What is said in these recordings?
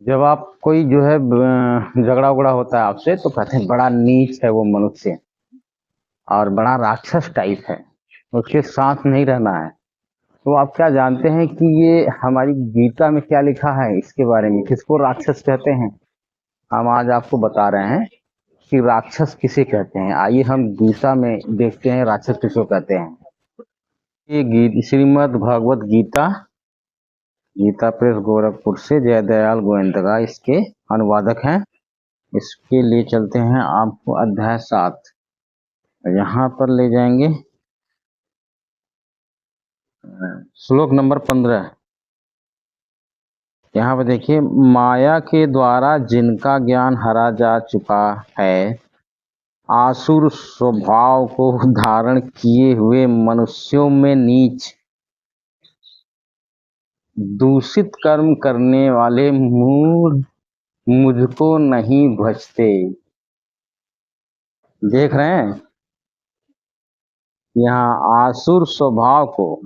जब आप कोई जो है झगड़ा उगड़ा होता है आपसे तो कहते हैं बड़ा नीच है वो मनुष्य और बड़ा राक्षस टाइप है, उसके साथ नहीं रहना है। तो आप क्या जानते हैं कि ये हमारी गीता में क्या लिखा है इसके बारे में, किसको राक्षस कहते हैं? हम आज आपको बता रहे हैं कि राक्षस किसे कहते हैं। आइए हम गीता में देखते हैं राक्षस किसको कहते हैं। ये गीत श्रीमद् भगवत गीता, गीता प्रेस गोरखपुर से जयदयाल गोविंदगा इसके अनुवादक हैं। इसके लिए चलते हैं आपको अध्याय 7, यहाँ पर ले जाएंगे श्लोक नंबर 15। यहाँ पर देखिए, माया के द्वारा जिनका ज्ञान हरा जा चुका है, आसुर स्वभाव को धारण किए हुए मनुष्यों में नीच, दूषित कर्म करने वाले मूढ़ मुझको नहीं भजते। देख रहे हैं, यहाँ आसुर स्वभाव को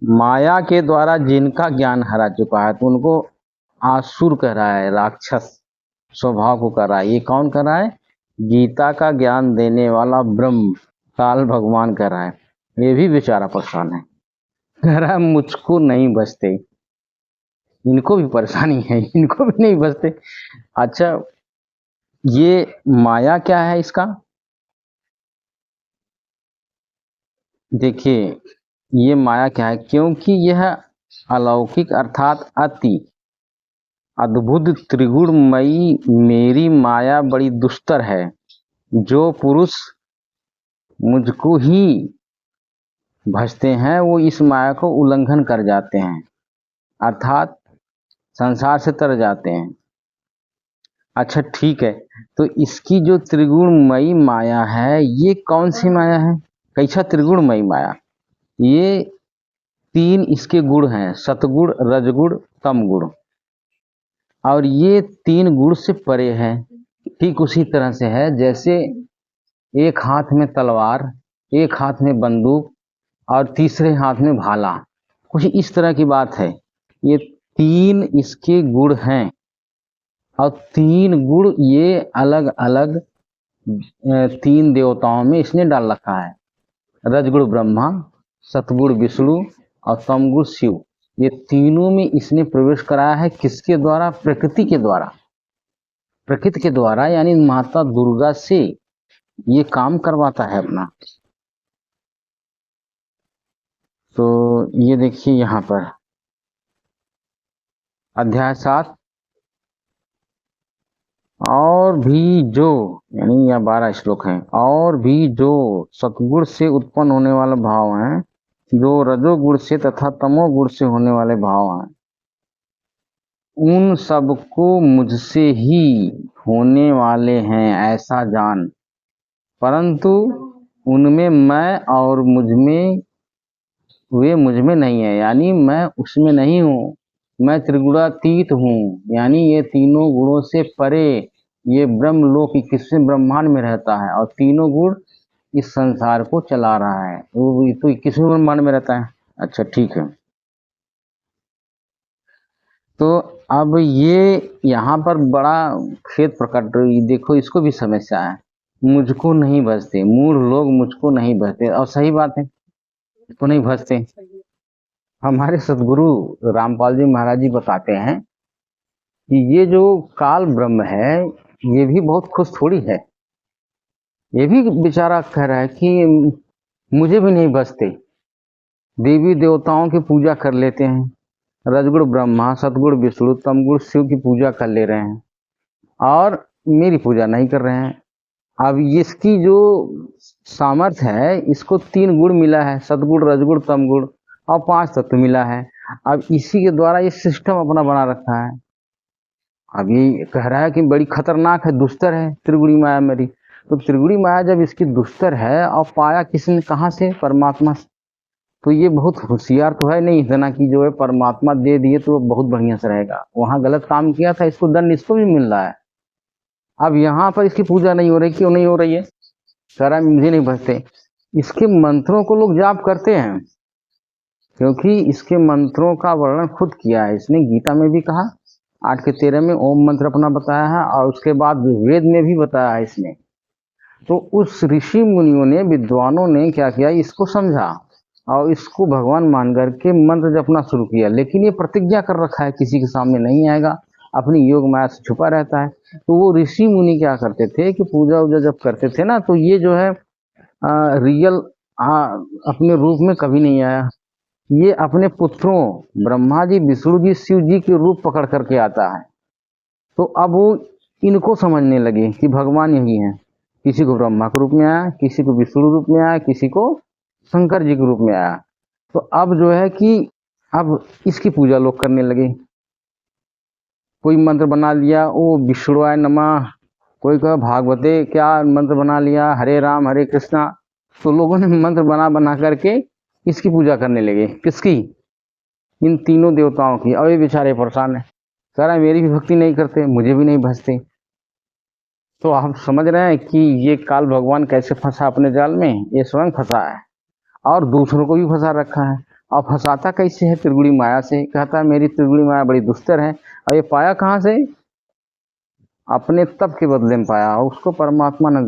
माया के द्वारा जिनका ज्ञान हरा चुका है, तो उनको आसुर कह रहा है, राक्षस स्वभाव को कह रहा है। ये कौन कह रहा है? गीता का ज्ञान देने वाला ब्रह्म काल भगवान कह रहा है। ये भी बेचारा परेशान है, कह रहा है मुझको नहीं बचते। इनको भी परेशानी है, इनको भी नहीं बचते। अच्छा, ये माया क्या है इसका? देखिए, ये माया क्या है, क्योंकि यह अलौकिक अर्थात अति अद्भुत त्रिगुणमयी मेरी माया बड़ी दुस्तर है। जो पुरुष मुझको ही भजते हैं वो इस माया को उल्लंघन कर जाते हैं, अर्थात संसार से तर जाते हैं। अच्छा ठीक है, तो इसकी जो त्रिगुणमयी माया है, ये कौन सी माया है? कैसा त्रिगुणमयी माया? ये 3 इसके गुण हैं, सतगुण, रजगुण, तमगुण। और ये 3 गुण से परे है। ठीक उसी तरह से है जैसे एक हाथ में तलवार, एक हाथ में बंदूक और तीसरे हाथ में भाला, कुछ इस तरह की बात है। ये 3 इसके गुण हैं और 3 गुण ये अलग अलग 3 देवताओं में इसने डाल रखा है। रजगुण ब्रह्मा, सतगुण विष्णु और तमगुण शिव। ये तीनों में इसने प्रवेश कराया है। किसके द्वारा? प्रकृति के द्वारा। प्रकृति के द्वारा यानी माता दुर्गा से ये काम करवाता है अपना। तो ये देखिए यहाँ पर अध्याय 7, और भी जो, यानी यह 12 श्लोक हैं, और भी जो सतगुण से उत्पन्न होने वाले भाव हैं, जो रजोगुण से तथा तमोगुण से होने वाले भाव हैं, उन सबको मुझसे ही होने वाले हैं ऐसा जान। परंतु उनमें मैं और मुझमें वे मुझमें नहीं है, यानी मैं उसमें नहीं हूँ। मैं त्रिगुणातीत हूँ, यानी ये तीनों गुणों से परे ये ब्रह्मलोक किसमें ब्रह्मांड में रहता है और तीनों गुण इस संसार को चला रहा है। वो तो किसमें ब्रह्मांड में रहता है? अच्छा ठीक है, तो अब ये यहाँ पर बड़ा खेद प्रकट, देखो इसको भी समस्या है। मुझको नहीं भजते, मूढ़ लोग मुझको नहीं भजते, और सही बात है, इसको नहीं भजते। हमारे सदगुरु रामपाल जी महाराज जी बताते हैं कि ये जो काल ब्रह्म है ये भी बहुत खुश थोड़ी है। ये भी बेचारा कह रहा है कि मुझे भी नहीं बचते। देवी देवताओं की पूजा कर लेते हैं, रजगुण ब्रह्मा, सतगुण विष्णु, तमगुण शिव की पूजा कर ले रहे हैं और मेरी पूजा नहीं कर रहे हैं। अब इसकी जो सामर्थ्य है, इसको 3 गुण मिला है, सतगुण, रजगुण, तमगुण, और 5 तत्व मिला है। अब इसी के द्वारा ये सिस्टम अपना बना रखा है। अब ये कह रहा है कि बड़ी खतरनाक है, दुस्तर है त्रिगुणी माया मेरी। तो त्रिगुणी माया जब इसकी दुस्तर है और पाया किसने, कहाँ से? परमात्मा से। तो ये बहुत होशियार तो है नहीं इतना कि जो है परमात्मा दे दिए तो बहुत बढ़िया से रहेगा। वहां गलत काम किया था, इसको दंड इसको भी मिल रहा है। अब यहाँ पर इसकी पूजा नहीं हो रही, क्यों नहीं हो रही है? कह रहा है मुझे नहीं भजते। इसके मंत्रों को लोग जाप करते हैं, क्योंकि इसके मंत्रों का वर्णन खुद किया है इसने, गीता में भी कहा 8 के 13 में ओम मंत्र अपना बताया है और उसके बाद वेद में भी बताया है इसने। तो उस ऋषि मुनियों ने, विद्वानों ने क्या किया, इसको समझा और इसको भगवान मान करके मंत्र जपना शुरू किया। लेकिन ये प्रतिज्ञा कर रखा है किसी के सामने नहीं आएगा, अपनी योग माया से छुपा रहता है। तो वो ऋषि मुनि क्या करते थे कि पूजा वूजा जब करते थे ना, तो ये जो है रियल अपने रूप में कभी नहीं आया। ये अपने पुत्रों ब्रह्मा जी, विष्णु जी, शिव जी के रूप पकड़ करके आता है। तो अब वो इनको समझने लगे कि भगवान यही है। किसी को ब्रह्मा के रूप में आया, किसी को विष्णु रूप में आया, किसी को शंकर जी के रूप में आया। तो अब जो है कि अब इसकी पूजा लोग करने लगे। कोई मंत्र बना लिया, वो विष्णुआय नमः, कोई कहा भागवते क्या मंत्र बना लिया, हरे राम हरे कृष्णा। तो लोगों ने मंत्र बना बना करके इसकी पूजा करने लगे। किसकी? इन तीनों देवताओं की। और ये बेचारे परेशान है, कह रहा है मेरी भी भक्ति नहीं करते, मुझे भी नहीं भजते। तो आप समझ रहे हैं कि ये काल भगवान कैसे फंसा अपने जाल में। ये स्वयं फंसा है और दूसरों को भी फंसा रखा है। और फंसाता कैसे है? त्रिगुणी माया से। कहता है मेरी त्रिगुणी माया बड़ी दुस्तर है। और ये पाया कहाँ से? अपने तप के बदले में पाया, उसको परमात्मा ने दिया।